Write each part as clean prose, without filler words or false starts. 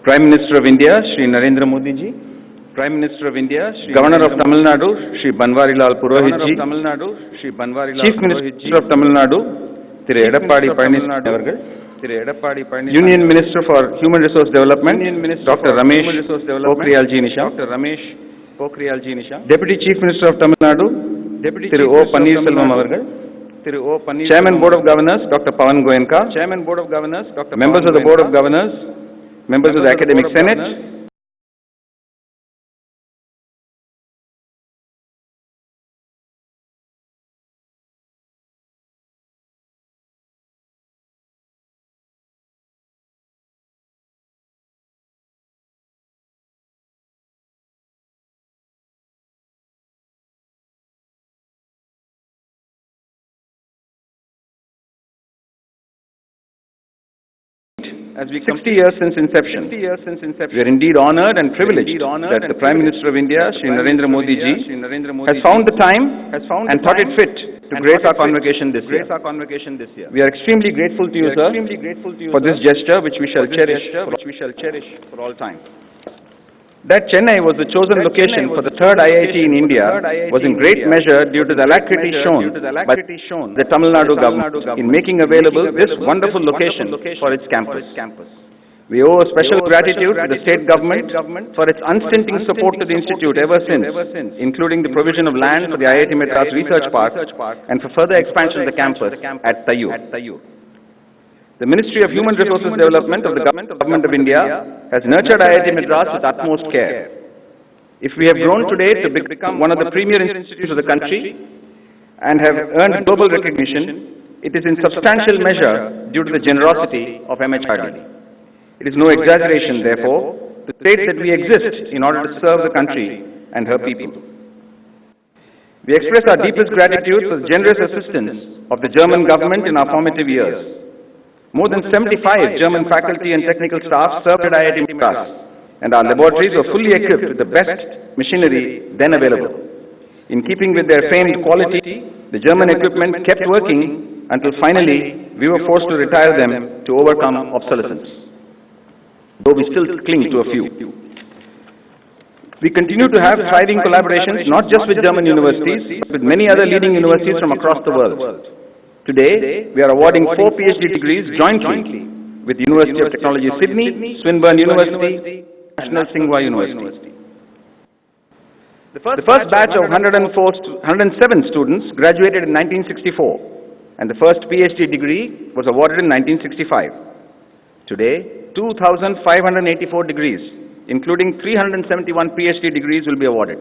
Prime Minister of India, Shri Narendra Modi ji. Prime Minister of India, Shri Governor of Tamil Nadu, Shri Banwarilal Purohit ji. Tamil Nadu, Shri Banwarilal Chief Minister of Tamil Nadu, Thiru Edappadi Palaniswamy avargal. Union Minister for Human Resource Development, Dr. Ramesh Pokhriyalji Nishank. Deputy Chief Minister of Tamil Nadu, Thiru O. Pannirselvam avargal. Chairman Board of Governors, Dr. Pawan Goenka. Members of the Board of Governors, members of the Academic Senate, as we 60 years since inception. We are indeed honored and privileged that the Prime Minister of India, Shri Narendra Modi ji, has found the time and thought it fit to grace our convocation this year. We are extremely grateful to you, sir, for this gesture which we shall cherish for all time. That Chennai was the chosen location for the third IIT in India was in great measure due to the alacrity shown by the Tamil Nadu government in making available this wonderful location for its campus. We owe a special gratitude to the state government for its unstinting support to the institute ever since, including the provision of land for the IIT Madras Research Park and for further expansion of the campus at Tayyur. The Ministry of Human Resources Development of the Government of India has nurtured IIT Madras with utmost care. If we have grown today to become one of the premier institutes of the country and have earned global recognition, it is in substantial measure due to the generosity of MHRD. It is no exaggeration, therefore, to state that we exist in order to serve the country and her people. We express our deepest gratitude for the generous assistance of the German government in our formative years. More than 75 German faculty and technical staff served at IIT Madras, and our laboratories were fully equipped with the best machinery then available. In keeping with their famed quality, the German equipment kept working until finally we were forced to retire them to overcome obsolescence, though we still cling to a few. We continue to have thriving collaborations not just with German universities, but with many other leading universities from across the world. Today, we are awarding 4 PhD degrees jointly with University of Technology Sydney, Swinburne University, National Tsinghua University. The first batch of 107 students graduated in 1964, and the first PhD degree was awarded in 1965. Today, 2,584 degrees, including 371 PhD degrees, will be awarded.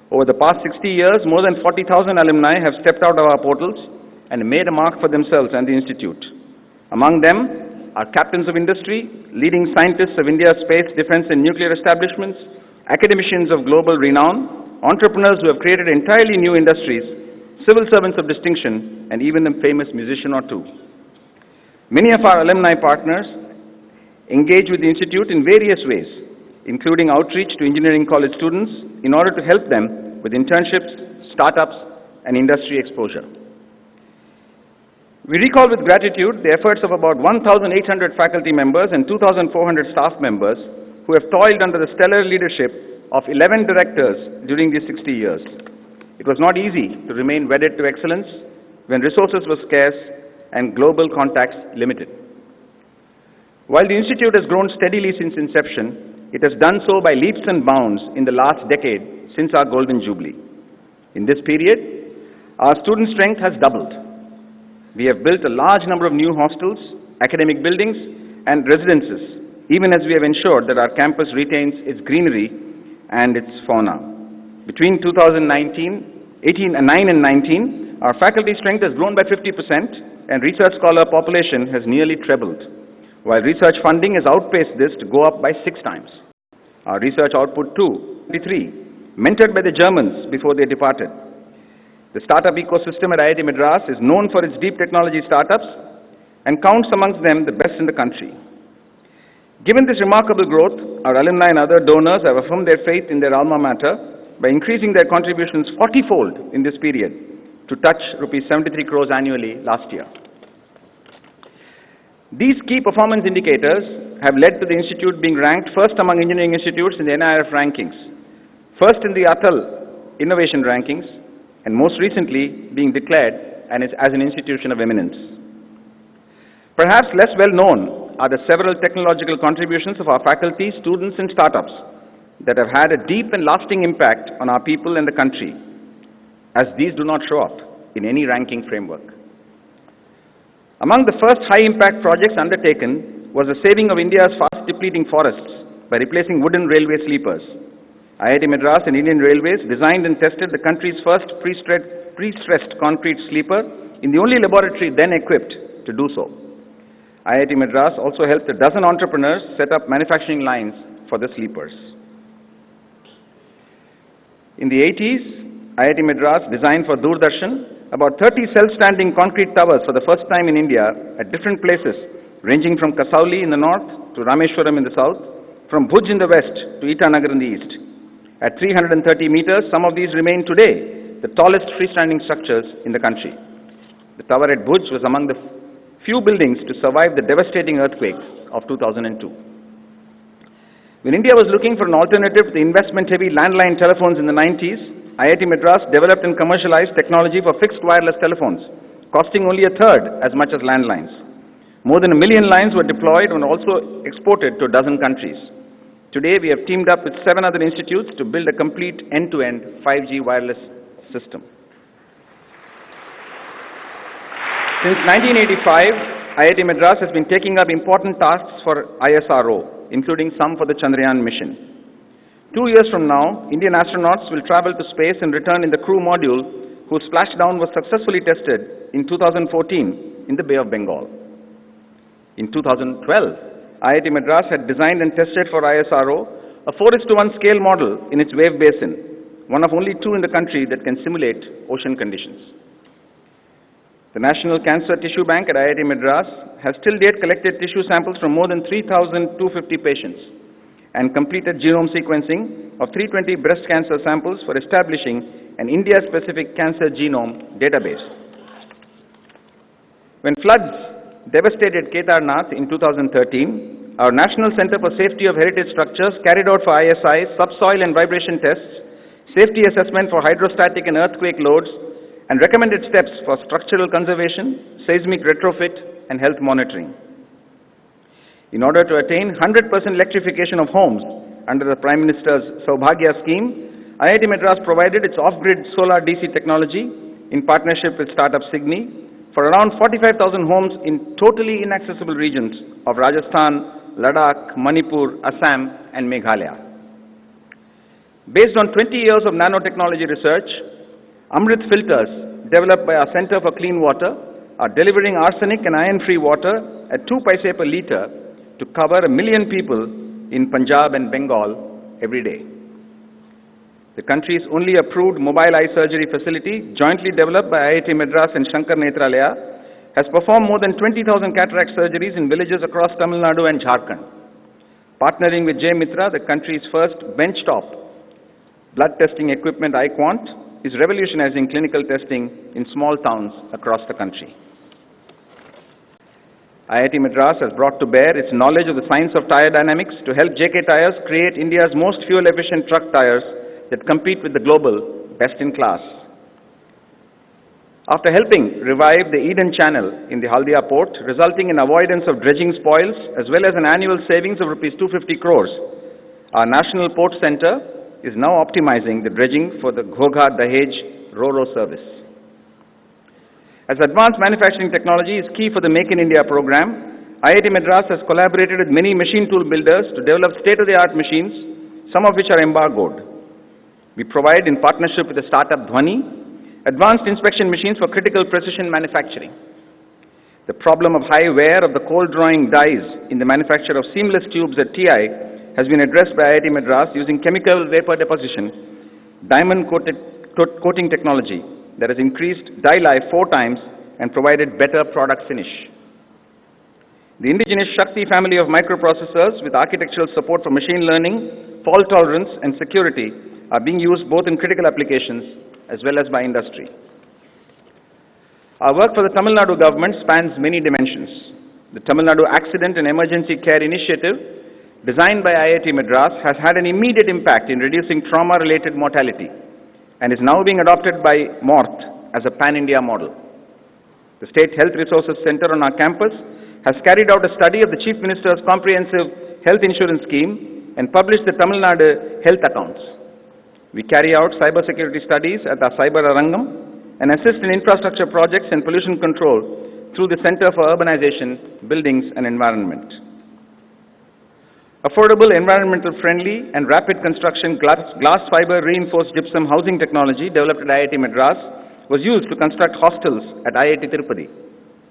Over the past 60 years, more than 40,000 alumni have stepped out of our portals and made a mark for themselves and the Institute. Among them are captains of industry, leading scientists of India's space, defense and nuclear establishments, academicians of global renown, entrepreneurs who have created entirely new industries, civil servants of distinction, and even a famous musician or two. Many of our alumni partners engage with the Institute in various ways, including outreach to engineering college students in order to help them with internships, startups, and industry exposure. We recall with gratitude the efforts of about 1,800 faculty members and 2,400 staff members who have toiled under the stellar leadership of 11 directors during these 60 years. It was not easy to remain wedded to excellence when resources were scarce and global contacts limited. While the Institute has grown steadily since inception, it has done so by leaps and bounds in the last decade since our Golden Jubilee. In this period, our student strength has doubled. We have built a large number of new hostels, academic buildings, and residences, even as we have ensured that our campus retains its greenery and its fauna. Between 2009 and 19, our faculty strength has grown by 50%, and research scholar population has nearly trebled, while research funding has outpaced this to go up by 6 times. Our research output too, 23, mentored by the Germans before they departed. The startup ecosystem at IIT Madras is known for its deep technology startups and counts amongst them the best in the country. Given this remarkable growth, our alumni and other donors have affirmed their faith in their alma mater by increasing their contributions 40-fold in this period to touch Rs 73 crores annually last year. These key performance indicators have led to the institute being ranked first among engineering institutes in the NIRF rankings, first in the Atal Innovation Rankings, and most recently being declared as an institution of eminence. Perhaps less well known are the several technological contributions of our faculty, students, and startups that have had a deep and lasting impact on our people and the country, as these do not show up in any ranking framework. Among the first high-impact projects undertaken was the saving of India's fast-depleting forests by replacing wooden railway sleepers. IIT Madras and Indian Railways designed and tested the country's first pre-stressed concrete sleeper in the only laboratory then equipped to do so. IIT Madras also helped a dozen entrepreneurs set up manufacturing lines for the sleepers. In the 80s, IIT Madras designed for Doordarshan about 30 self-standing concrete towers for the first time in India at different places, ranging from Kasauli in the north to Rameshwaram in the south, from Bhuj in the west to Itanagar in the east. At 330 meters, some of these remain today the tallest freestanding structures in the country. The tower at Bhuj was among the few buildings to survive the devastating earthquake of 2002. When India was looking for an alternative to the investment-heavy landline telephones in the 90s, IIT Madras developed and commercialized technology for fixed wireless telephones, costing only a third as much as landlines. More than 1 million lines were deployed and also exported to a dozen countries. Today, we have teamed up with 7 other institutes to build a complete end-to-end 5G wireless system. Since 1985, IIT Madras has been taking up important tasks for ISRO, including some for the Chandrayaan mission. 2 years from now, Indian astronauts will travel to space and return in the crew module whose splashdown was successfully tested in 2014 in the Bay of Bengal. In 2012, IIT Madras had designed and tested for ISRO a 4:1 scale model in its wave basin, one of only 2 in the country that can simulate ocean conditions. The National Cancer Tissue Bank at IIT Madras has till date collected tissue samples from more than 3,250 patients and completed genome sequencing of 320 breast cancer samples for establishing an India-specific cancer genome database. When floods devastated Kedarnath in 2013, our National Center for Safety of Heritage Structures carried out for ISI subsoil and vibration tests, safety assessment for hydrostatic and earthquake loads, and recommended steps for structural conservation, seismic retrofit, and health monitoring. In order to attain 100% electrification of homes under the Prime Minister's Saubhagya scheme, IIT Madras provided its off-grid solar DC technology in partnership with startup Signi for around 45,000 homes in totally inaccessible regions of Rajasthan, Ladakh, Manipur, Assam, and Meghalaya. Based on 20 years of nanotechnology research, Amrit filters developed by our Center for Clean Water are delivering arsenic and iron-free water at 2 paise per litre to cover 1 million people in Punjab and Bengal every day. The country's only approved mobile eye surgery facility, jointly developed by IIT Madras and Shankar Netralaya, has performed more than 20,000 cataract surgeries in villages across Tamil Nadu and Jharkhand. Partnering with J Mitra, the country's first benchtop blood testing equipment, iQuant, is revolutionizing clinical testing in small towns across the country. IIT Madras has brought to bear its knowledge of the science of tire dynamics to help JK Tyres create India's most fuel-efficient truck tires that compete with the global best-in-class. After helping revive the Eden Channel in the Haldia port, resulting in avoidance of dredging spoils as well as an annual savings of Rs 250 crores, our National Port Center is now optimizing the dredging for the Ghogha-Dahej Ro-Ro service. As advanced manufacturing technology is key for the Make in India program, IIT Madras has collaborated with many machine tool builders to develop state-of-the-art machines, some of which are embargoed. We provide, in partnership with the startup Dhwani, advanced inspection machines for critical precision manufacturing. The problem of high wear of the cold drawing dies in the manufacture of seamless tubes at TI has been addressed by IIT Madras using chemical vapor deposition, diamond coating technology that has increased die life 4 times and provided better product finish. The indigenous Shakti family of microprocessors with architectural support for machine learning, fault tolerance, and security are being used both in critical applications as well as by industry. Our work for the Tamil Nadu government spans many dimensions. The Tamil Nadu Accident and Emergency Care Initiative, designed by IIT Madras, has had an immediate impact in reducing trauma-related mortality and is now being adopted by MORTH as a pan-India model. The State Health Resources Center on our campus has carried out a study of the Chief Minister's comprehensive health insurance scheme and published the Tamil Nadu health accounts. We carry out cybersecurity studies at our Cyber Arangam and assist in infrastructure projects and pollution control through the Center for Urbanization, Buildings and Environment. Affordable, environmental friendly and rapid construction glass fiber reinforced gypsum housing technology developed at IIT Madras was used to construct hostels at IIT Tirupati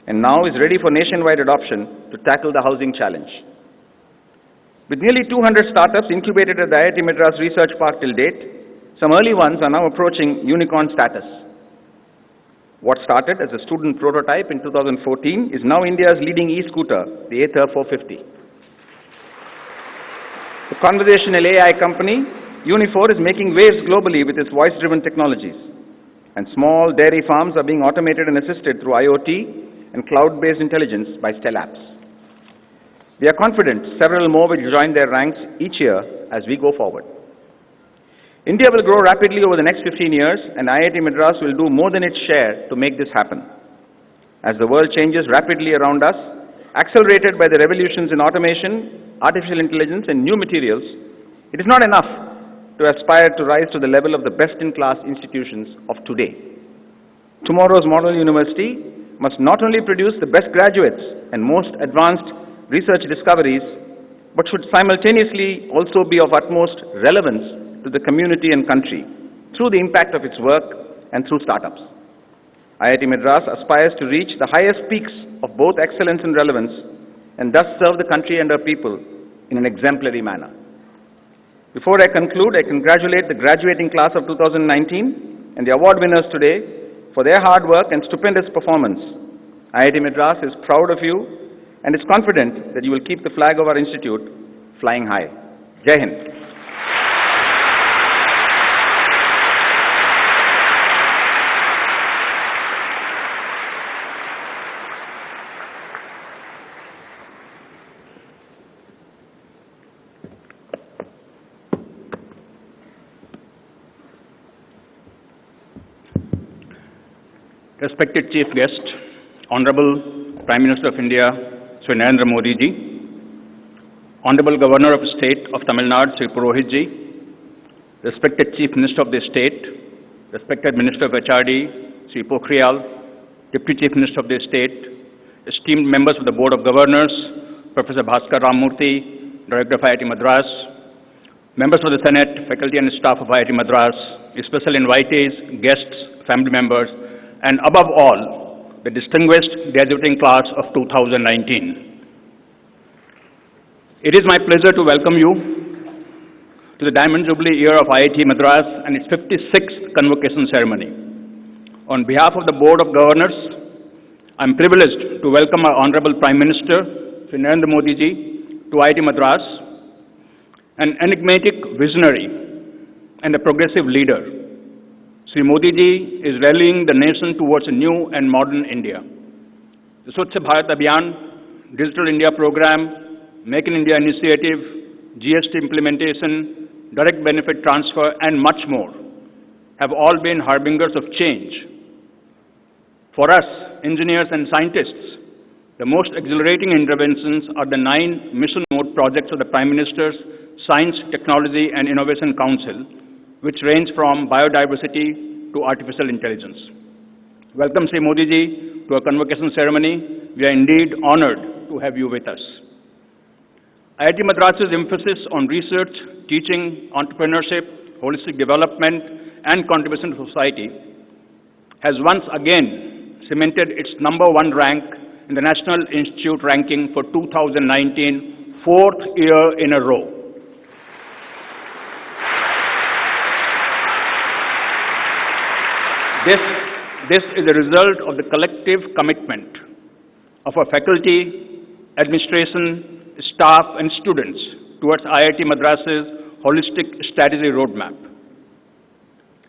and now is ready for nationwide adoption to tackle the housing challenge. With nearly 200 startups incubated at the IIT Madras Research Park till date, some early ones are now approaching unicorn status. What started as a student prototype in 2014 is now India's leading e-scooter, the Ather 450. The conversational AI company, Unifor, is making waves globally with its voice-driven technologies. And small dairy farms are being automated and assisted through IoT and cloud-based intelligence by Stell Apps. We are confident several more will join their ranks each year as we go forward. India will grow rapidly over the next 15 years, and IIT Madras will do more than its share to make this happen. As the world changes rapidly around us, accelerated by the revolutions in automation, artificial intelligence, and new materials, it is not enough to aspire to rise to the level of the best-in-class institutions of today. Tomorrow's model university must not only produce the best graduates and most advanced research discoveries, but should simultaneously also be of utmost relevance to the community and country through the impact of its work and through startups. IIT Madras aspires to reach the highest peaks of both excellence and relevance and thus serve the country and her people in an exemplary manner. Before I conclude, I congratulate the graduating class of 2019 and the award winners today for their hard work and stupendous performance. IIT Madras is proud of you and is confident that you will keep the flag of our institute flying high. Jai Hind. Respected Chief Guest, Honorable Prime Minister of India, Sri Narendra Modi ji, Honorable Governor of the State of Tamil Nadu, Sri Purohit ji, respected Chief Minister of the State, respected Minister of HRD, Sri Pokhriyal, Deputy Chief Minister of the State, esteemed members of the Board of Governors, Professor Bhaskar Ramamurthy, Director of IIT Madras, members of the Senate, faculty and staff of IIT Madras, special invitees, guests, family members, and above all, the distinguished graduating class of 2019. It is my pleasure to welcome you to the Diamond Jubilee year of IIT Madras and its 56th Convocation ceremony. On behalf of the Board of Governors, I am privileged to welcome our Honorable Prime Minister, Sri Narendra Modi ji, to IIT Madras, an enigmatic visionary and a progressive leader. Sri Modi ji is rallying the nation towards a new and modern India. The Swachh Bharat Abhiyan, Digital India Program, Make in India Initiative, GST implementation, direct benefit transfer, and much more have all been harbingers of change. For us, engineers and scientists, the most exhilarating interventions are the 9 mission mode projects of the Prime Minister's Science, Technology and Innovation Council, which range from biodiversity to artificial intelligence. Welcome, Sri Modi ji, to our convocation ceremony. We are indeed honored to have you with us. IIT Madras's emphasis on research, teaching, entrepreneurship, holistic development, and contribution to society has once again cemented its #1 rank in the National Institute ranking for 2019, 4th year in a row. This is a result of the collective commitment of our faculty, administration, staff and students towards IIT Madras's holistic strategy roadmap.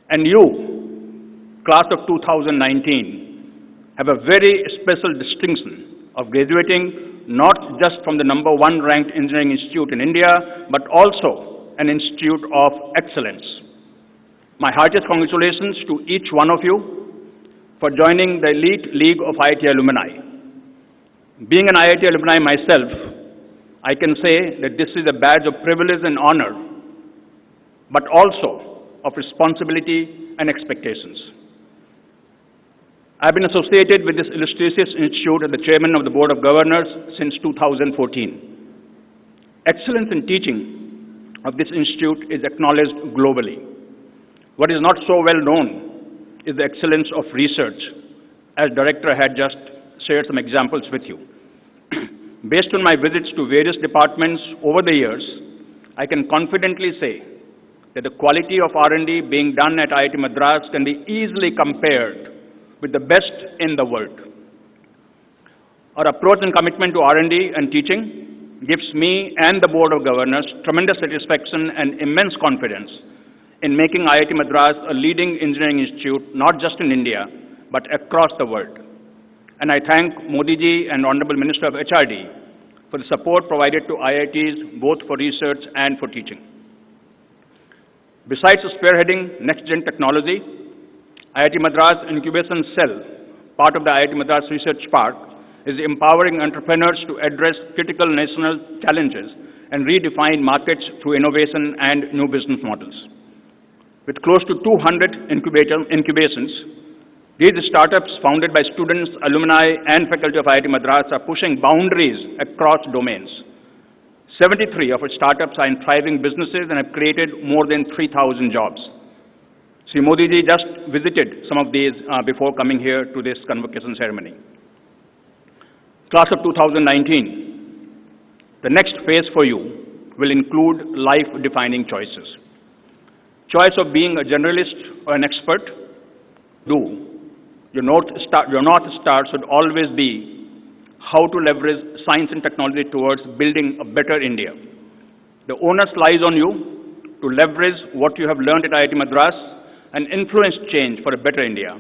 And you, class of 2019, have a very special distinction of graduating not just from the #1 ranked engineering institute in India, but also an institute of excellence. My heartiest congratulations to each one of you for joining the elite league of IIT alumni. Being an IIT alumni myself, I can say that this is a badge of privilege and honor, but also of responsibility and expectations. I've been associated with this illustrious institute as the chairman of the Board of Governors since 2014. Excellence in teaching of this institute is acknowledged globally. What is not so well known is the excellence of research, as Director had just shared some examples with you. Based on my visits to various departments over the years, I can confidently say that the quality of R&D being done at IIT Madras can be easily compared with the best in the world. Our approach and commitment to R&D and teaching gives me and the Board of Governors tremendous satisfaction and immense confidence in making IIT Madras a leading engineering institute, not just in India, but across the world. And I thank Modi ji and Honorable Minister of HRD for the support provided to IITs both for research and for teaching. Besides spearheading next-gen technology, IIT Madras Incubation Cell, part of the IIT Madras Research Park, is empowering entrepreneurs to address critical national challenges and redefine markets through innovation and new business models. With close to 200 incubations, these startups founded by students, alumni, and faculty of IIT Madras are pushing boundaries across domains. 73 of our startups are in thriving businesses and have created more than 3,000 jobs. Sri Modi ji just visited some of these before coming here to this convocation ceremony. Class of 2019, the next phase for you will include life-defining choices. Choice of being a generalist or an expert, Your North Star should always be how to leverage science and technology towards building a better India. The onus lies on you to leverage what you have learned at IIT Madras and influence change for a better India,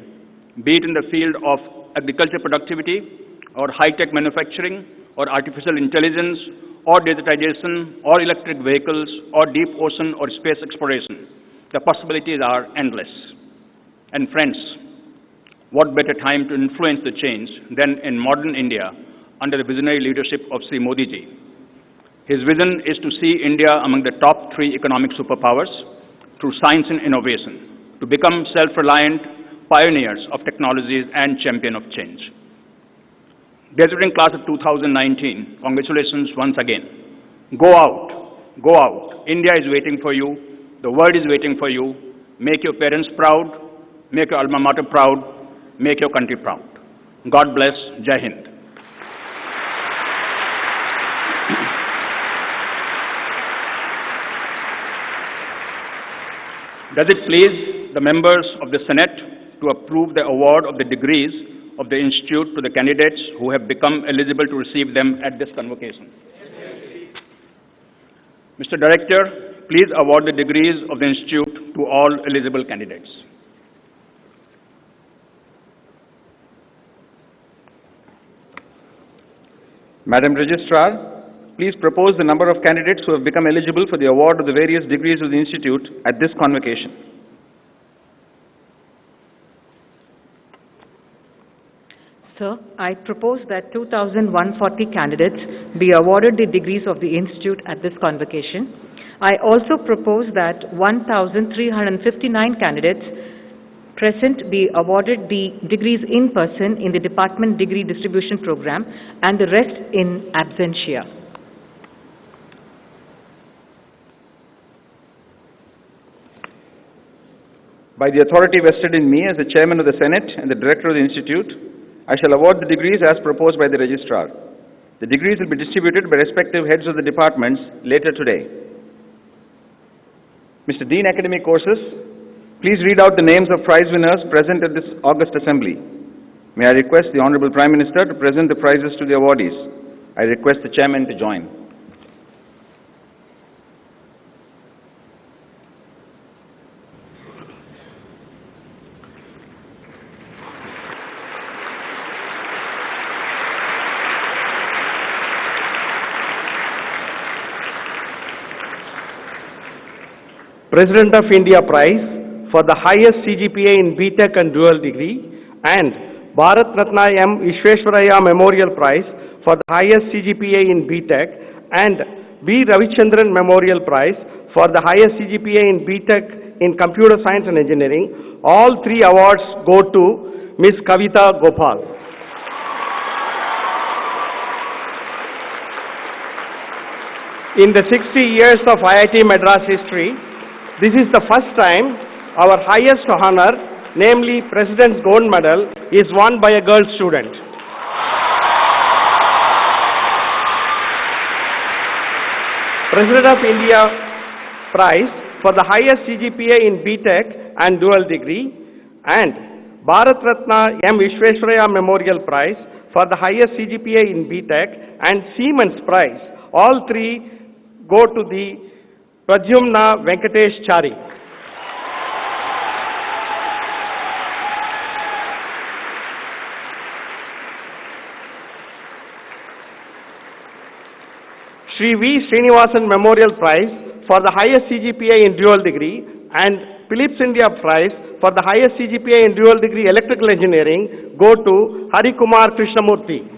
be it in the field of agriculture productivity, or high-tech manufacturing, or artificial intelligence, or digitization, or electric vehicles, or deep ocean or space exploration. The possibilities are endless. And friends, what better time to influence the change than in modern India under the visionary leadership of Sri Modi ji. His vision is to see India among the top 3 economic superpowers through science and innovation, to become self-reliant pioneers of technologies and champion of change. Graduating class of 2019, congratulations once again. Go out. India is waiting for you. The world is waiting for you. Make your parents proud. Make your alma mater proud. Make your country proud. God bless. Jai Hind. Does it please the members of the Senate to approve the award of the degrees of the Institute to the candidates who have become eligible to receive them at this convocation? Mr. Director, please award the degrees of the Institute to all eligible candidates. Madam Registrar, please propose the number of candidates who have become eligible for the award of the various degrees of the Institute at this convocation. Sir, I propose that 2,140 candidates be awarded the degrees of the Institute at this convocation. I also propose that 1,359 candidates present be awarded the degrees in person in the department degree distribution program and the rest in absentia. By the authority vested in me as the Chairman of the Senate and the Director of the Institute, I shall award the degrees as proposed by the Registrar. The degrees will be distributed by respective heads of the departments later today. Mr. Dean Academic Courses, please read out the names of prize winners present at this August Assembly. May I request the Honorable Prime Minister to present the prizes to the awardees. I request the Chairman to join. President of India Prize for the highest CGPA in BTech and dual degree, and Bharat Ratna M. Vishwesvaraya Memorial Prize for the highest CGPA in BTech, and B. Ravichandran Memorial Prize for the highest CGPA in BTech in Computer Science and Engineering. All three awards go to Ms. Kavita Gopal. In the 60 years of IIT Madras history, this is the first time our highest honor, namely President's Gold Medal, is won by a girl student. President of India Prize for the highest CGPA in BTech and dual degree, and Bharat Ratna M. Vishwesvaraya Memorial Prize for the highest CGPA in BTech, and Siemens Prize. All three go to the Pradyumna Venkatesh Chari. Shri V. Srinivasan Memorial Prize for the highest CGPA in dual degree, and Philips India Prize for the highest CGPA in dual degree electrical engineering go to Hari Kumar Krishnamurthy.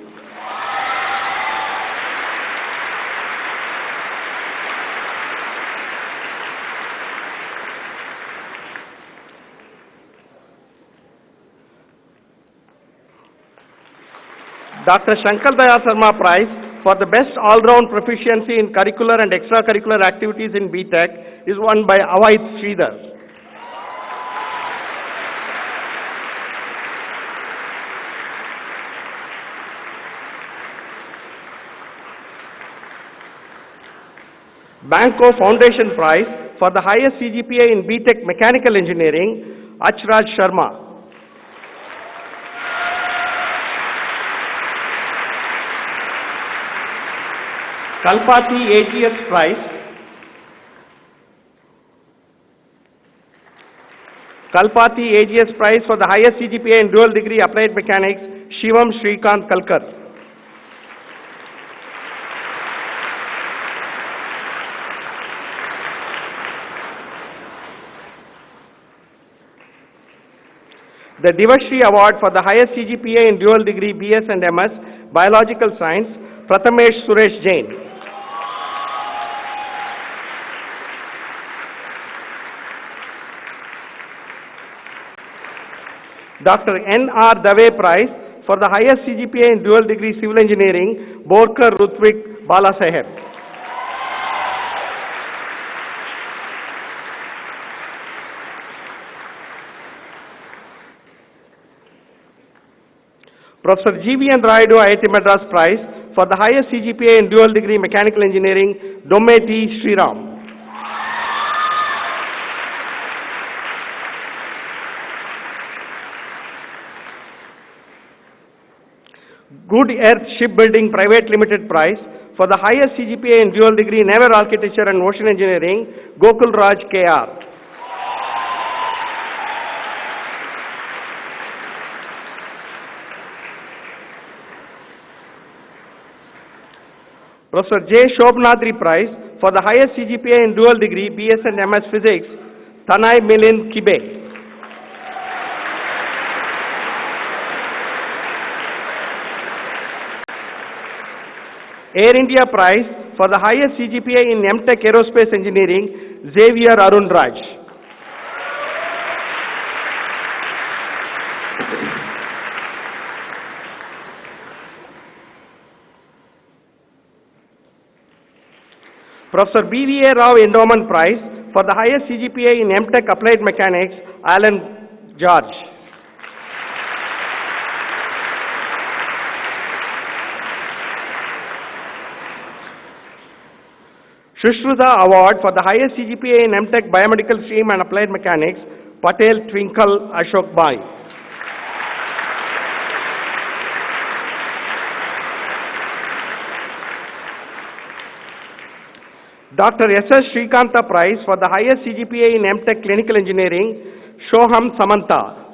Dr. Shankar Daya Sarma Prize for the best all-round proficiency in curricular and extracurricular activities in BTech is won by Avait Sridhar. Banco Foundation Prize for the highest CGPA in BTech Mechanical Engineering, Achraj Sharma. Kalpati AGS Prize. Kalpati AGS Prize for the highest CGPA in dual degree applied mechanics, Shivam Shrikant Kalkar. The Divashri Award for the highest CGPA in dual degree BS and MS, Biological Science, Prathamesh Suresh Jain. Dr. N.R. Dave Prize for the highest CGPA in dual degree civil engineering, Borkar Rutvik Balasaheb. Professor G.V.N. Raidu IIT Madras Prize for the highest CGPA in dual degree mechanical engineering, Dometi Sriram. Good Earth Shipbuilding Private Limited Prize for the highest CGPA in dual degree Naval Architecture and Ocean Engineering, Gokul Raj K.R. Professor J. Shobnadri Prize for the highest CGPA in dual degree BS and MS Physics, Tanai Milind Kibe. Air India Prize for the highest CGPA in MTech Aerospace Engineering, Xavier Arun Raj. Professor B.V.A. Rao Endowment Prize for the highest CGPA in MTech Applied Mechanics, Alan George. Shushruta Award for the highest CGPA in MTech Biomedical Stream and Applied Mechanics, Patel Twinkle Ashok Bai. Dr. S.S. Shrikanta Prize for the highest CGPA in MTech Clinical Engineering, Shoham Samantha.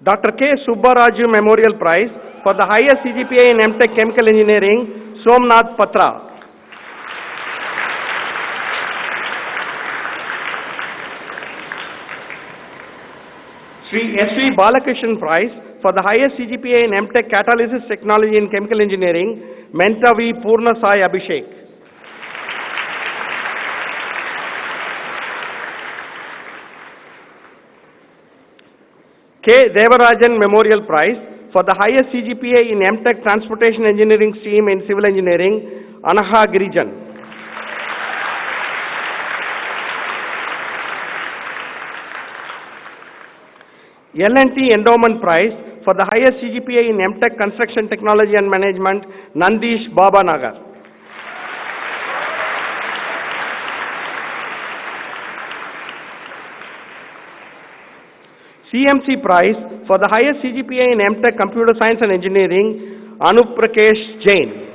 Dr. K. Subbaraju Memorial Prize for the highest CGPA in MTech Chemical Engineering, Somnath Patra. Sri S.V. Balakrishnan Prize for the highest CGPA in MTech Catalysis Technology in Chemical Engineering, Mentavi Purna Sai Abhishek. K. Devarajan Memorial Prize for the highest CGPA in MTech Transportation Engineering stream in Civil Engineering, Anaha Girijan. L&T Endowment Prize for the highest CGPA in MTech Construction Technology and Management, Nandish Baba Nagar. CMC Prize for the highest CGPA in MTech Computer Science and Engineering, Anup Prakesh Jain.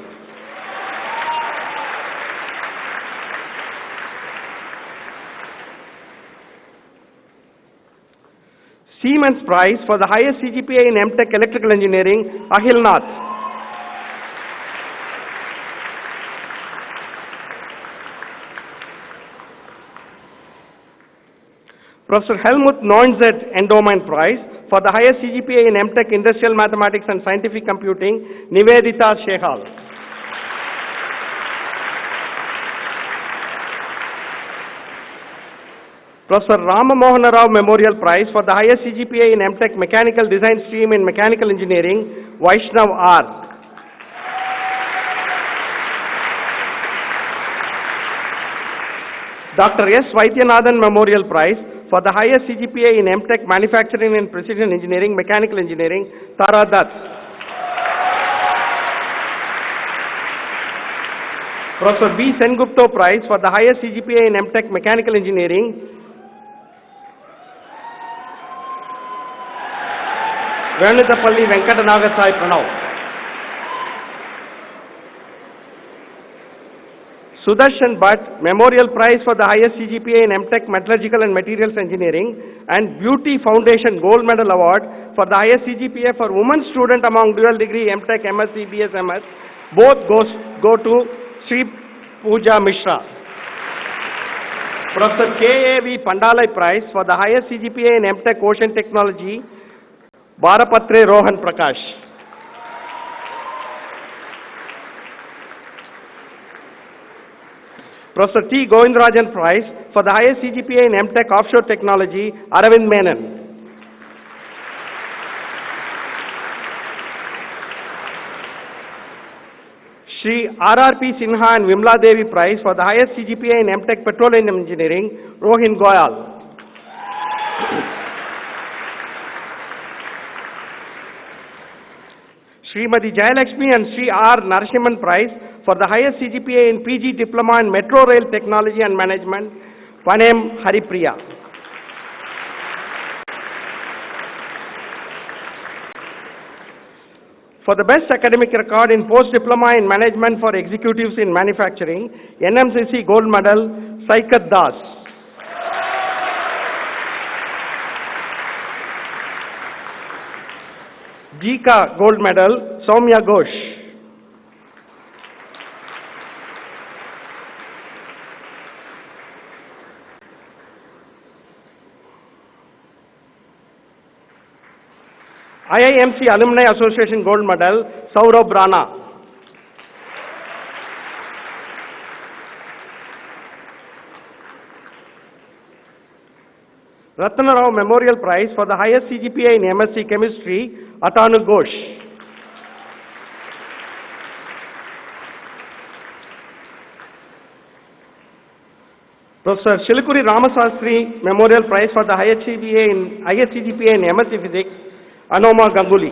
Siemens Prize for the highest CGPA in MTech Electrical Engineering, Ahil Nath. Professor Helmut Neunzet Endowment Prize for the highest CGPA in MTech Industrial Mathematics and Scientific Computing, Nivedita Shehal. Professor Ramamohana Rao Memorial Prize for the highest CGPA in MTech Mechanical Design stream in Mechanical Engineering, Vaishnav R. Dr. S. Vaidyanathan Memorial Prize for the highest CGPA in MTech Manufacturing and Precision Engineering, Mechanical Engineering, Tara Dutt. Professor B. Sengupta Prize for the highest CGPA in MTech Mechanical Engineering, Venutapalli Venkatanagasai Pranav. Sudarshan Bhatt Memorial Prize for the highest CGPA in MTech Metallurgical and Materials Engineering and Beauty Foundation Gold Medal Award for the highest CGPA for women student among dual degree MTech, MSc, BSMS. Both go to Sri Pooja Mishra. Professor K.A.V. Pandalai Prize for the highest CGPA in MTech Ocean Technology, Barapatre Rohan Prakash. Professor T. Govindarajan Prize for the highest CGPA in MTech Offshore Technology, Aravind Menon. Shri R.R.P. Sinha and Vimla Devi Prize for the highest CGPA in MTech Petroleum Engineering, Rohin Goyal. Srimati Jayalakshmi and Sri R. Narasimhan Prize for the highest CGPA in PG Diploma in Metro Rail Technology and Management, Panem Haripriya. For the best academic record in Post-Diploma in Management for Executives in Manufacturing, NMCC Gold Medal, Saikat Das. Jika Gold Medal, Soumya Ghosh. IIMC Alumni Association Gold Medal, Saurabh Rana. Ratna Rao Memorial Prize for the highest CGPA in MSc Chemistry, Atanu Ghosh. Professor Shilukuri Ramasastri Memorial Prize for the highest CGPA in MSc Physics, Anoma Ganguly.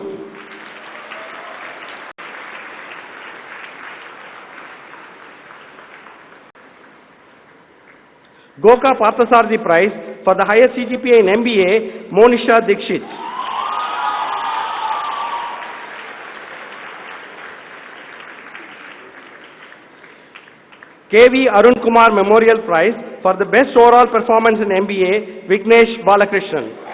Goka Parthasarthi Prize for the highest CGPA in MBA, Monisha Dikshit. KV Arun Kumar Memorial Prize for the best overall performance in MBA, Vignesh Balakrishnan.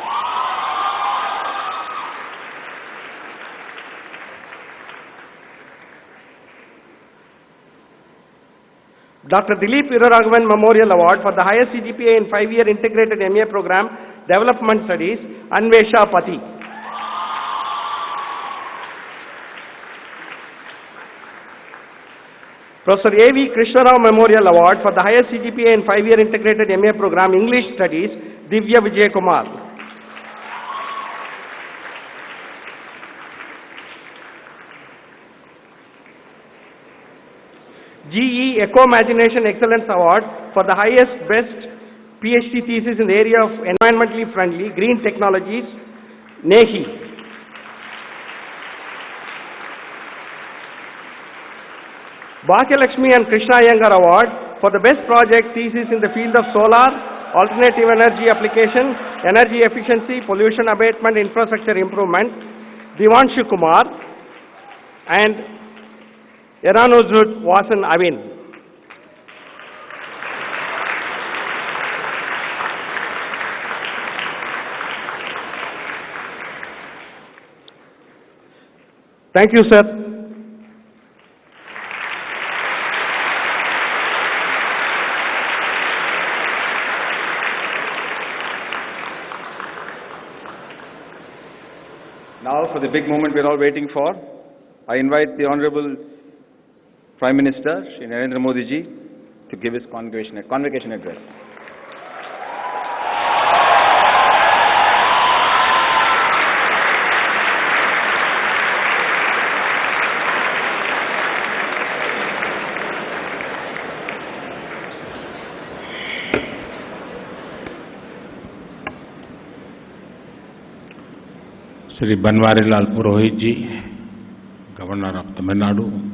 Dr. Dilip Viraraghavan Memorial Award for the highest CGPA in 5-year integrated MA program, Development Studies, Anvesha Pati. Professor A.V. Krishnarao Memorial Award for the highest CGPA in 5-year integrated MA program, English Studies, Divya Vijay Kumar. GE Eco-Imagination Excellence Award for the highest best PhD thesis in the area of environmentally friendly green technologies, NEHI. Bhagyalakshmi and Krishna Iyengar Award for the best project thesis in the field of solar, alternative energy application, energy efficiency, pollution abatement, infrastructure improvement, Divanshu Kumar and Eranozud Vasan Avin. Thank you, sir. Now for the big moment we're all waiting for, I invite the Honorable Prime Minister, Shri Narendra Modi ji, to give his convocation address. Shri Banwarilal Purohit ji, Governor of Tamil Nadu,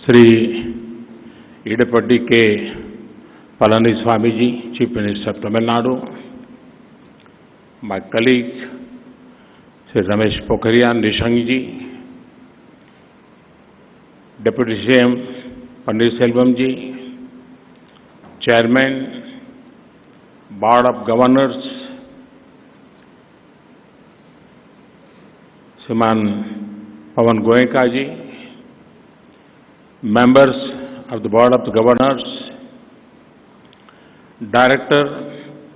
Shri Idapati K. Palaniswamy ji, Chief Minister of Tamil Nadu, my colleague, Shri Ramesh Pokhariyan Nishank ji, Deputy CM Panneerselvam ji, Chairman, Board of Governors, Shriman Pawan Goenka ji, members of the Board of the Governors, Director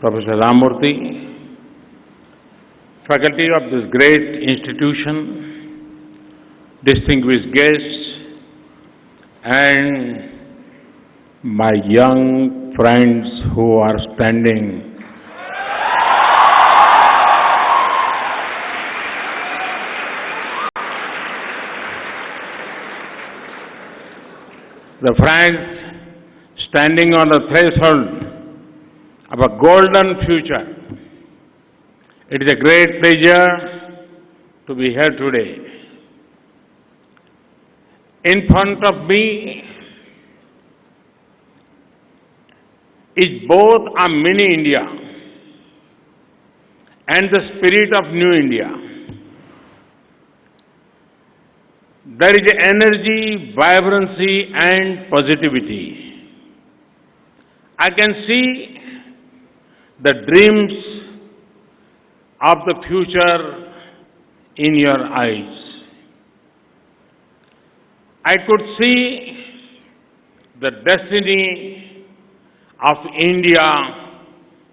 Professor Ramurthy, faculty of this great institution, distinguished guests, and my young friends who are standing. The friends standing on the threshold of a golden future. It is a great pleasure to be here today. In front of me is both a mini India and the spirit of new India. There is energy, vibrancy and positivity. I can see the dreams of the future in your eyes. I could see the destiny of India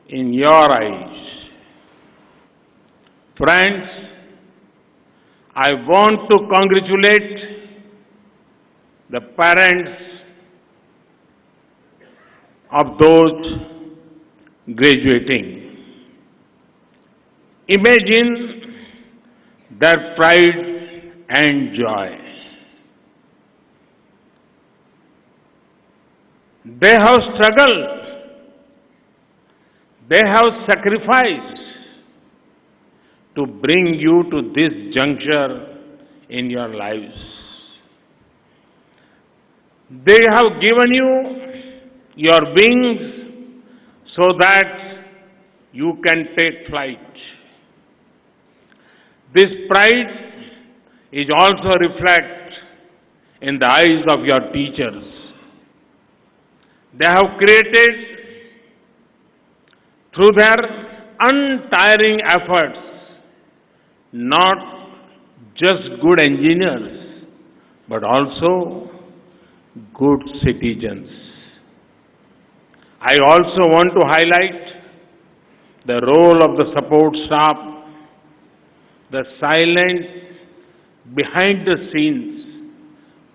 in your eyes. Friends, I want to congratulate the parents of those graduating. Imagine their pride and joy. They have struggled, they have sacrificed to bring you to this juncture in your lives. They have given you your wings so that you can take flight. This pride is also reflected in the eyes of your teachers. They have created, through their untiring efforts, not just good engineers, but also good citizens. I also want to highlight the role of the support staff, the silent, behind the scenes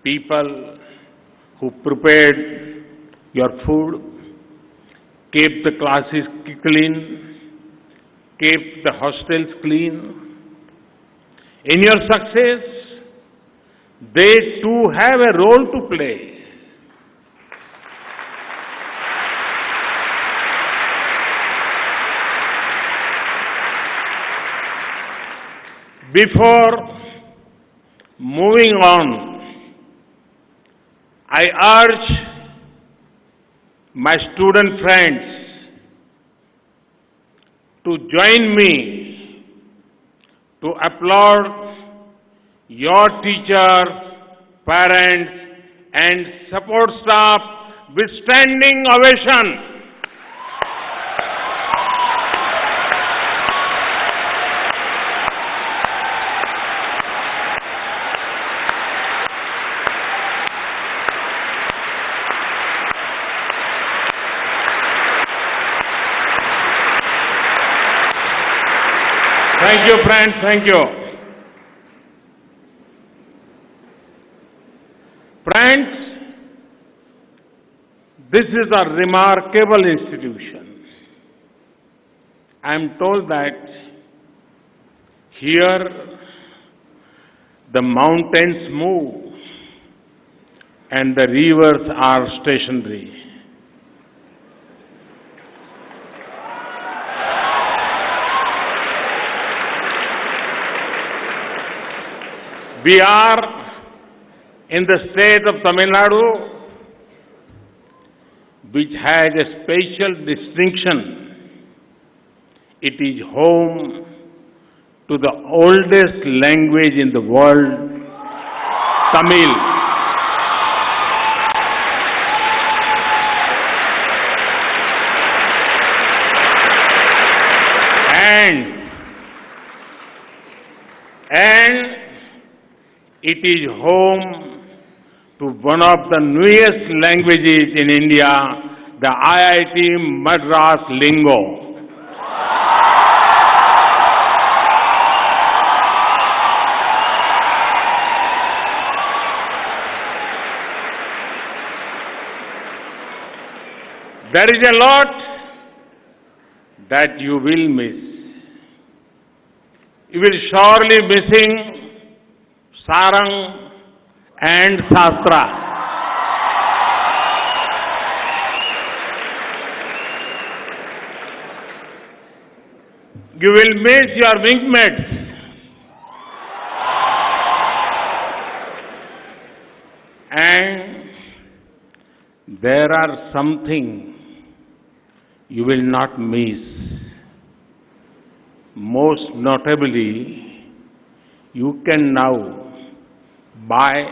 people who prepared your food, kept the classes clean, kept the hostels clean. In your success, they too have a role to play. Before moving on, I urge my student friends to join me to applaud your teachers, parents and support staff with standing ovation. Thank you, friends. Thank you. Friends, this is a remarkable institution. I am told that here the mountains move and the rivers are stationary. We are in the state of Tamil Nadu, which has a special distinction. It is home to the oldest language in the world, Tamil. And it is home to one of the newest languages in India, the IIT Madras lingo. There is a lot that you will miss. You will surely missing Sarang and Shastra. You will miss your wingmates. And there are something you will not miss. Most notably, you can now buy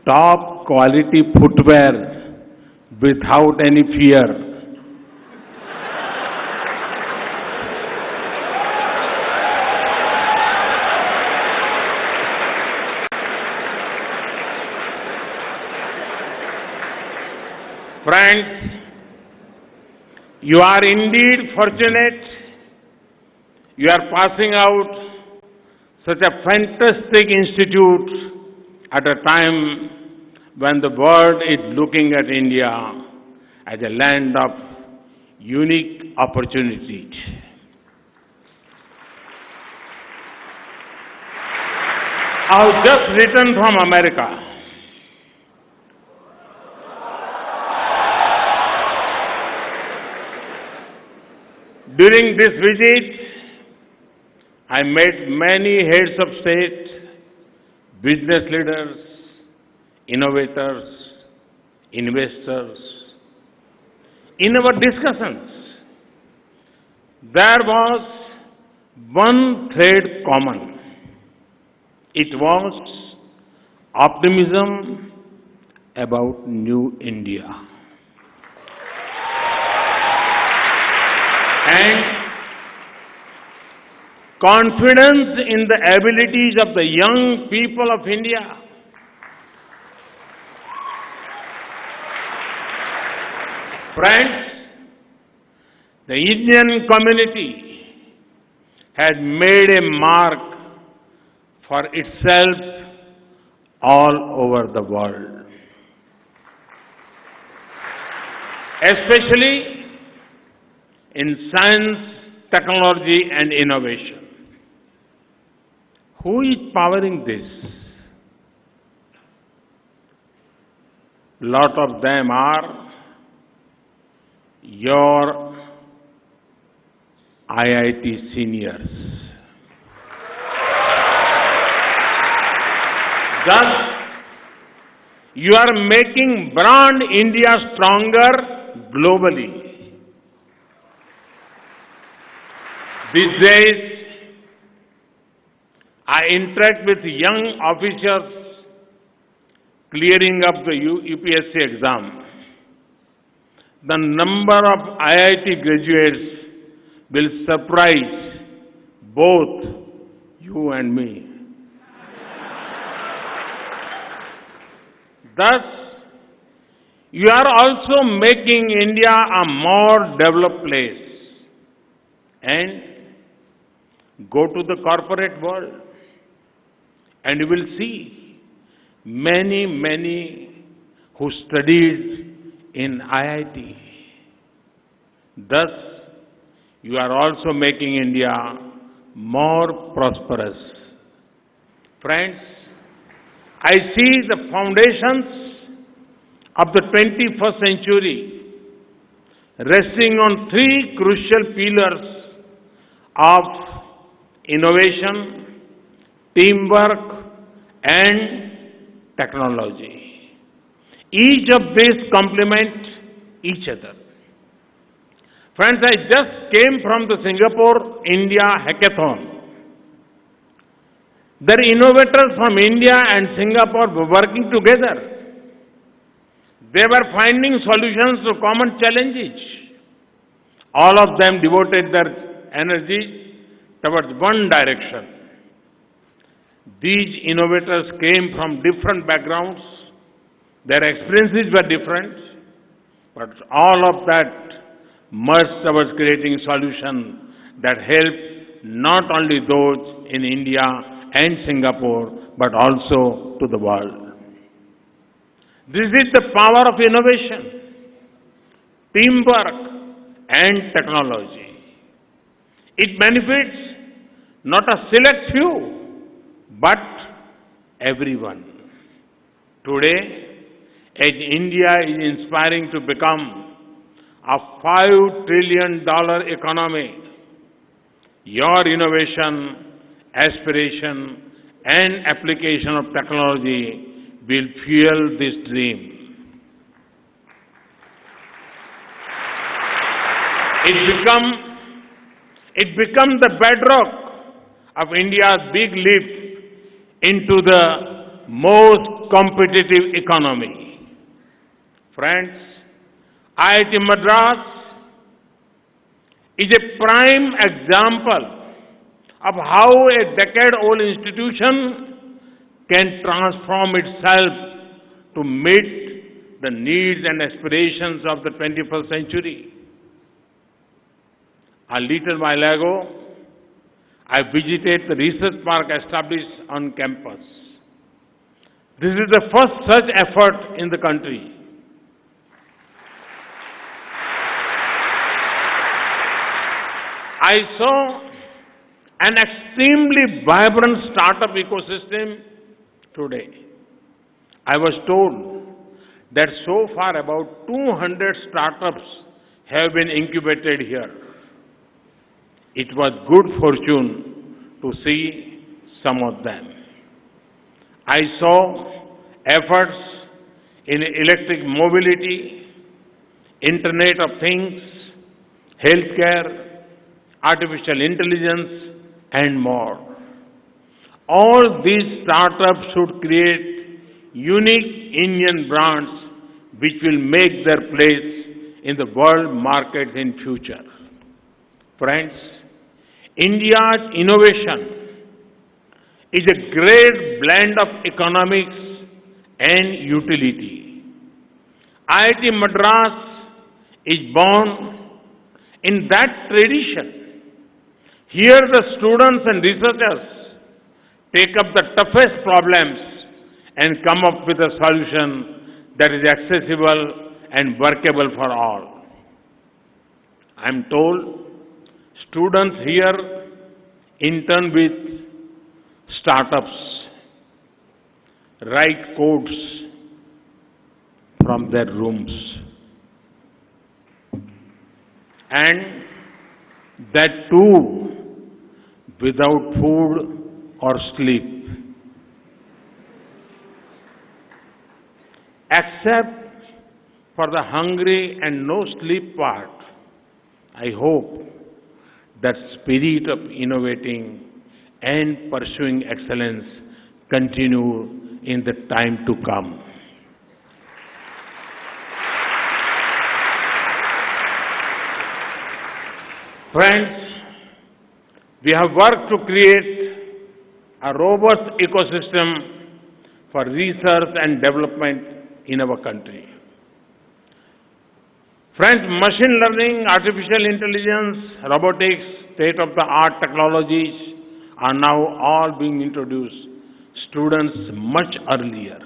top quality footwear without any fear. Friends, you are indeed fortunate. You are passing out such a fantastic institute at a time when the world is looking at India as a land of unique opportunities. I have just returned from America. During this visit, I met many heads of state, business leaders, innovators, investors. In our discussions, there was one thread common. It was optimism about new India. And confidence in the abilities of the young people of India. Friends, the Indian community had made a mark for itself all over the world, especially in science, technology and innovation. Who is powering this? Lot of them are your IIT seniors. Thus, you are making brand India stronger globally. These days, I interact with young officers clearing up the UPSC exam. The number of IIT graduates will surprise both you and me. Thus, you are also making India a more developed place. And go to the corporate world and you will see many who studied in IIT. Thus, you are also making India more prosperous. Friends, I see the foundations of the 21st century resting on three crucial pillars of innovation, teamwork and technology. Each of these complement each other. Friends, I just came from the Singapore India Hackathon. Their innovators from India and Singapore were working together. They were finding solutions to common challenges. All of them devoted their energies towards one direction. These innovators came from different backgrounds. Their experiences were different, but all of that merged towards creating solutions that help not only those in India and Singapore, but also to the world. This is the power of innovation, teamwork and technology. It benefits not a select few, but everyone. Today, as India is inspiring to become a $5 trillion economy, your innovation, aspiration and application of technology will fuel this dream. It becomes the bedrock of India's big leap into the most competitive economy. Friends, IIT Madras is a prime example of how a decade-old institution can transform itself to meet the needs and aspirations of the 21st century. A little while ago, I visited the research park established on campus. This is the first such effort in the country. I saw an extremely vibrant startup ecosystem today. I was told that so far about 200 startups have been incubated here. It was good fortune to see some of them. I saw efforts in electric mobility, Internet of Things, healthcare, artificial intelligence, and more. All these startups should create unique Indian brands which will make their place in the world market in future. Friends, India's innovation is a great blend of economics and utility. IIT Madras is born in that tradition. Here the students and researchers take up the toughest problems and come up with a solution that is accessible and workable for all. I am told students here intern with startups, write codes from their rooms, and that too without food or sleep. Except for the hungry and no sleep part, I hope that spirit of innovating and pursuing excellence continue in the time to come. Friends, we have worked to create a robust ecosystem for research and development in our country. Friends, machine learning, artificial intelligence, robotics, state-of-the-art technologies are now all being introduced students much earlier.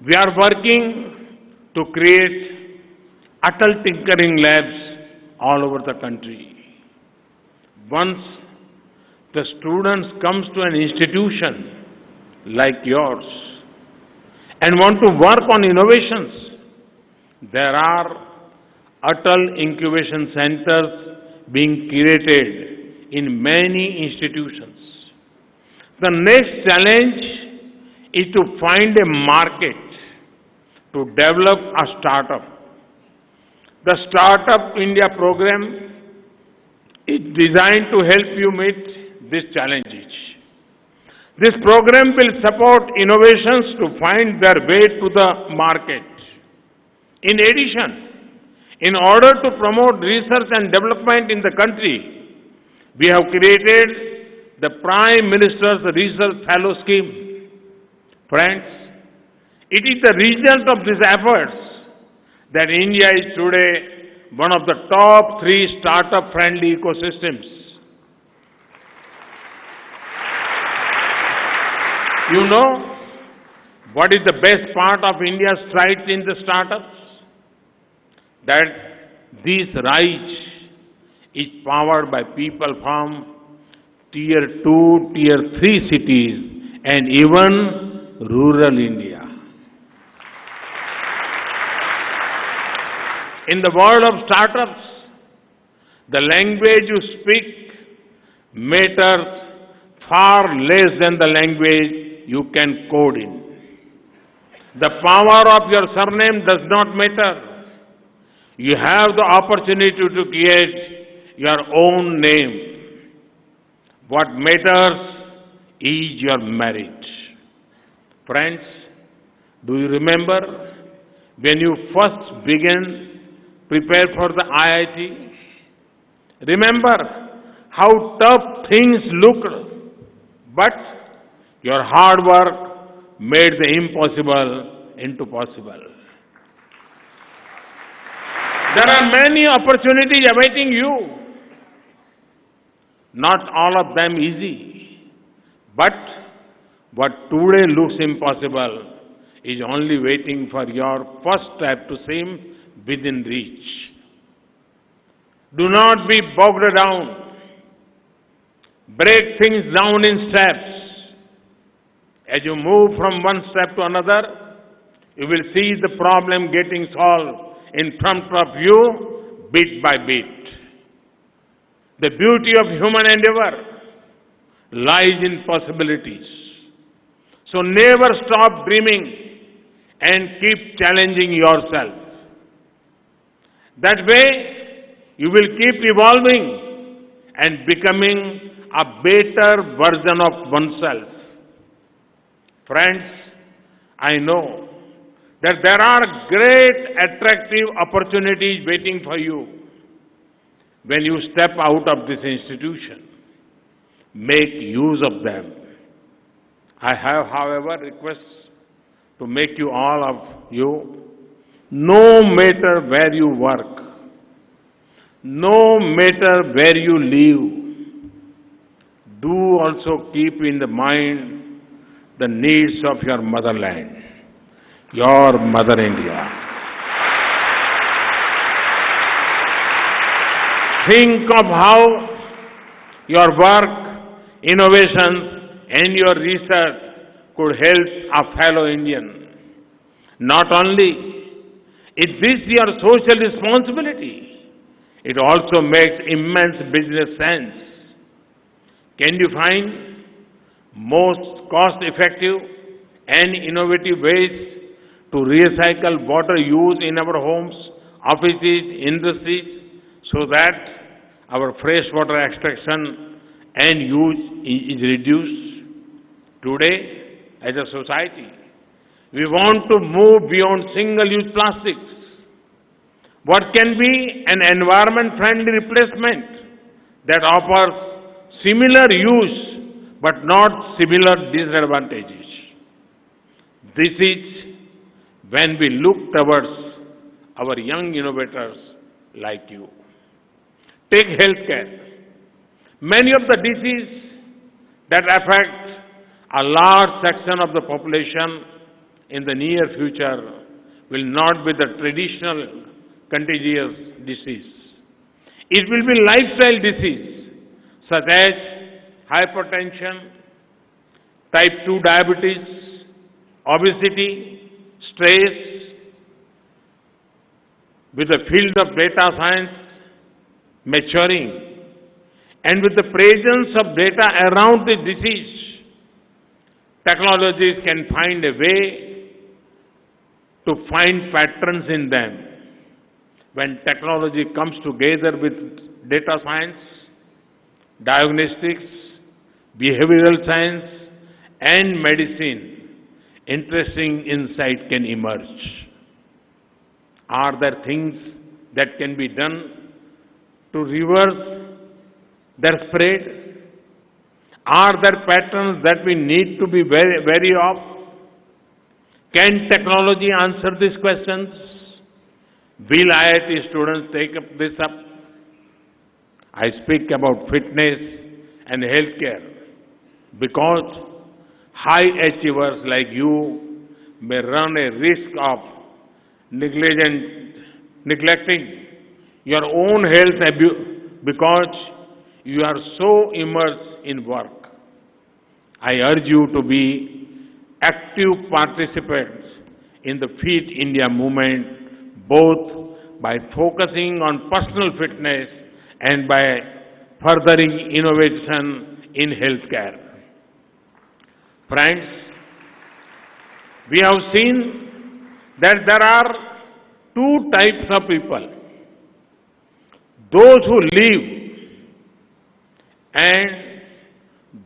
We are working to create Atal Tinkering Labs all over the country. Once the students comes to an institution like yours and want to work on innovations, there are Atal Incubation Centers being created in many institutions. The next challenge is to find a market to develop a startup. The Startup India program is designed to help you meet these challenges. This program will support innovations to find their way to the market. In addition, in order to promote research and development in the country, we have created the Prime Minister's Research Fellow Scheme. Friends, it is the result of these efforts that India is today one of the top 3 startup-friendly ecosystems. You know what is the best part of India's strides in the startups? That this rise is powered by people from Tier 2, Tier 3 cities and even rural India. In the world of startups, the language you speak matters far less than the language you can code in. The power of your surname does not matter. You have the opportunity to create your own name. What matters is your merit. Friends, do you remember when you first began prepare for the IIT? Remember how tough things looked, but your hard work made the impossible into possible. There are many opportunities awaiting you. Not all of them easy, but what today looks impossible is only waiting for your first step to seem within reach. Do not be bogged down. Break things down in steps. As you move from one step to another, you will see the problem getting solved in front of you bit by bit. The beauty of human endeavor lies in possibilities. So never stop dreaming and keep challenging yourself. That way, you will keep evolving and becoming a better version of oneself. Friends, I know that there are great attractive opportunities waiting for you when you step out of this institution. Make use of them. I have, however, requests to make you all of you no matter where you work, no matter where you live, do also keep in the mind the needs of your motherland, your Mother India. Think of how your work, innovations, and your research could help a fellow Indian. Not only is this your social responsibility, it also makes immense business sense. Can you find most cost-effective and innovative ways to recycle water used in our homes, offices, industries, so that our freshwater extraction and use is reduced? Today, as a society, we want to move beyond single-use plastics. What can be an environment-friendly replacement that offers similar use but not similar disadvantages? This is when we look towards our young innovators like you. Take healthcare. Many of the diseases that affect a large section of the population in the near future will not be the traditional contagious disease. It will be lifestyle disease such as hypertension, type 2 diabetes, obesity, stress. With the field of data science maturing and with the presence of data around the disease, technologies can find a way to find patterns in them. When technology comes together with data science, diagnostics, behavioral science, and medicine, interesting insight can emerge. Are there things that can be done to reverse their spread? Are there patterns that we need to be wary of? Can technology answer these questions? Will IIT students take this up? I speak about fitness and healthcare because high achievers like you may run a risk of neglecting your own health because you are so immersed in work. I urge you to be active participants in the Fit India movement, both by focusing on personal fitness and by furthering innovation in healthcare. Friends, we have seen that there are two types of people: those who live and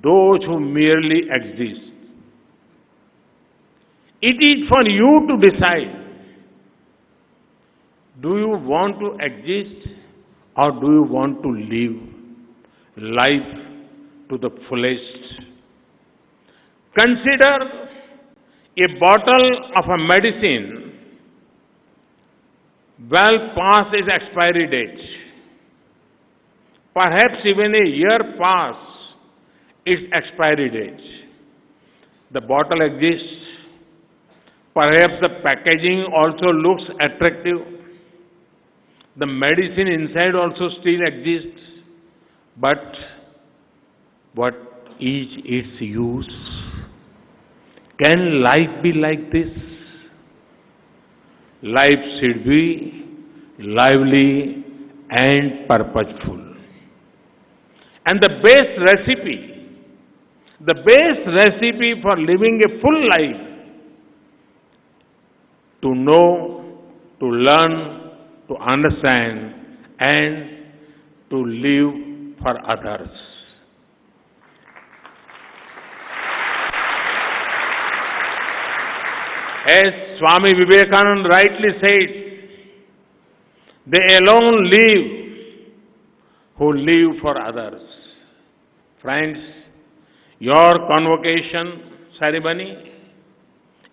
those who merely exist. It is for you to decide, do you want to exist or do you want to live life to the fullest? Consider a bottle of a medicine well past its expiry date. Perhaps even a year past its expiry date. The bottle exists. Perhaps the packaging also looks attractive. The medicine inside also still exists. But what is its use? Can life be like this? Life should be lively and purposeful. And the best recipe for living a full life, to know, to learn, to understand, and to live for others. As Swami Vivekananda rightly said, they alone live who live for others. Friends, your convocation ceremony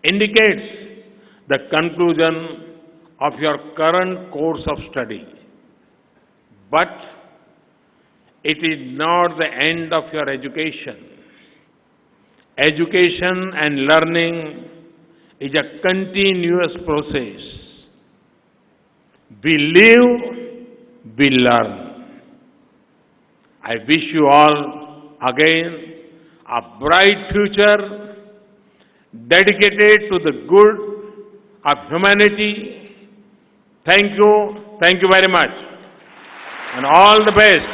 indicates the conclusion of your current course of study. But it is not the end of your education. Education and learning is a continuous process. We live, we learn. I wish you all again a bright future dedicated to the good of humanity. Thank you very much, and all the best.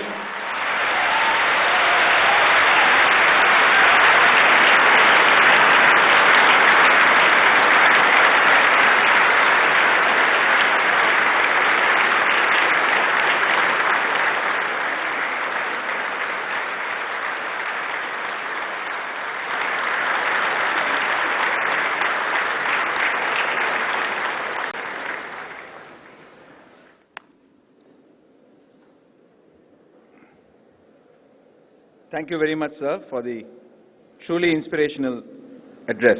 Thank you very much, sir, for the truly inspirational address.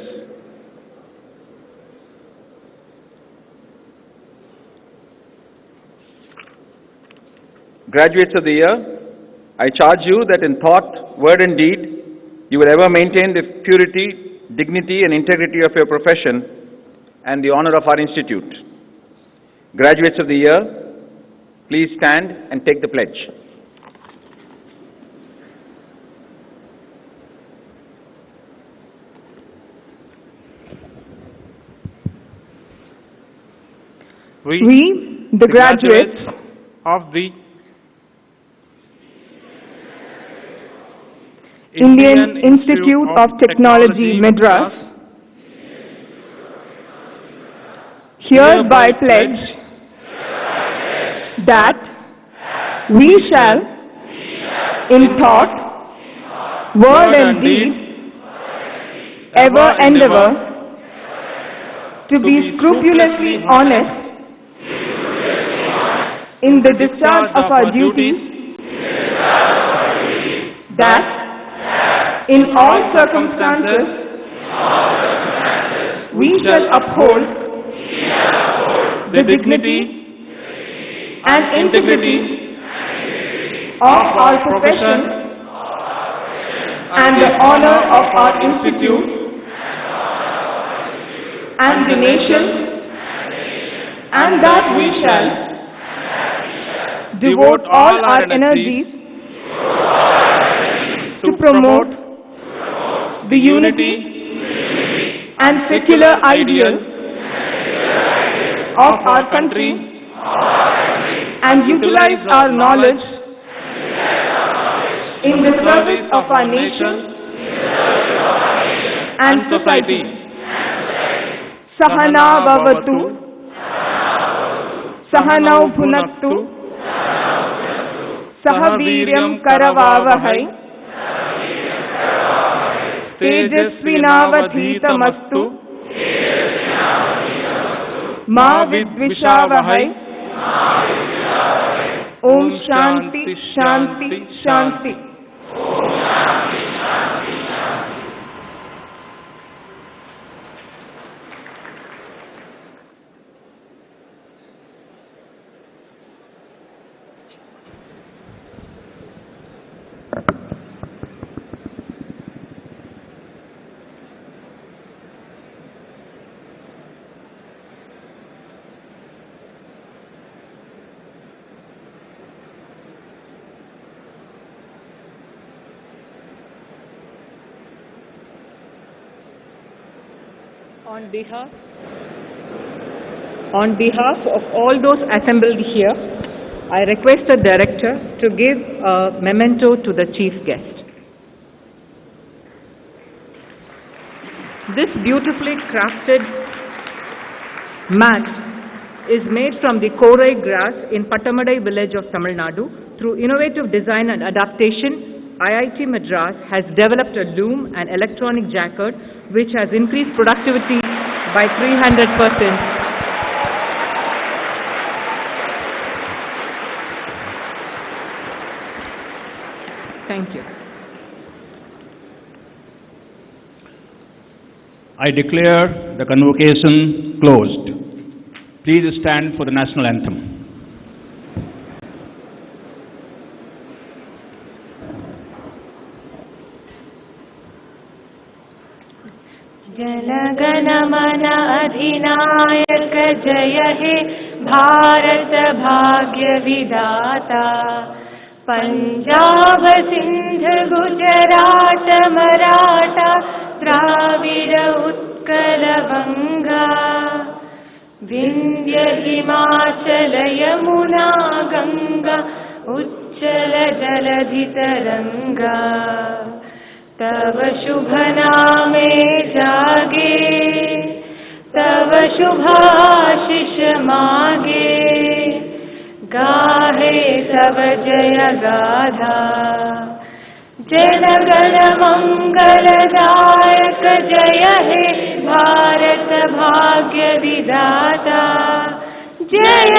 Graduates of the year, I charge you that in thought, word and deed, you will ever maintain the purity, dignity and integrity of your profession and the honor of our institute. Graduates of the year, please stand and take the pledge. We, the graduates of the Indian Institute of Technology, Madras, hereby pledge that we shall, in thought, word and deed, ever endeavor to be scrupulously honest in the discharge of our duties, that in all circumstances we shall uphold the dignity and integrity of our profession and the honor of our institute and the nation, and that we shall devote all our energies to promote the unity and secular ideals of our country and utilize our knowledge in the service of our nation and society. Sahana Bhavatu, Sahanau Bhunaktu, Sahaviryam Karavavahai, Tejasvinavadhitamastu, Ma Vidvishavahai. Om Shanti, Shanti, Shanti. On behalf of all those assembled here, I request the Director to give a memento to the Chief Guest. This beautifully crafted mat is made from the korai grass in Pattamadai village of Tamil Nadu. Through innovative design and adaptation, IIT Madras has developed a loom and electronic jacquard which has increased productivity by 300%. Thank you. I declare the convocation closed. Please stand for the national anthem. जनगण मन अधिनायक जय हे भारत भाग्य विधाता पंजाब सिंध गुजरात मराठा द्राविड उत्कल बंगा विंध्य हिमाचल यमुना गंगा उच्चल जलधि तरंगा तव शुभ नामे जागे तव शुभाशिष मागे गाहे सब जय गाथा जनगण मंगलदायक जय हे भारत भाग्य विधाता जय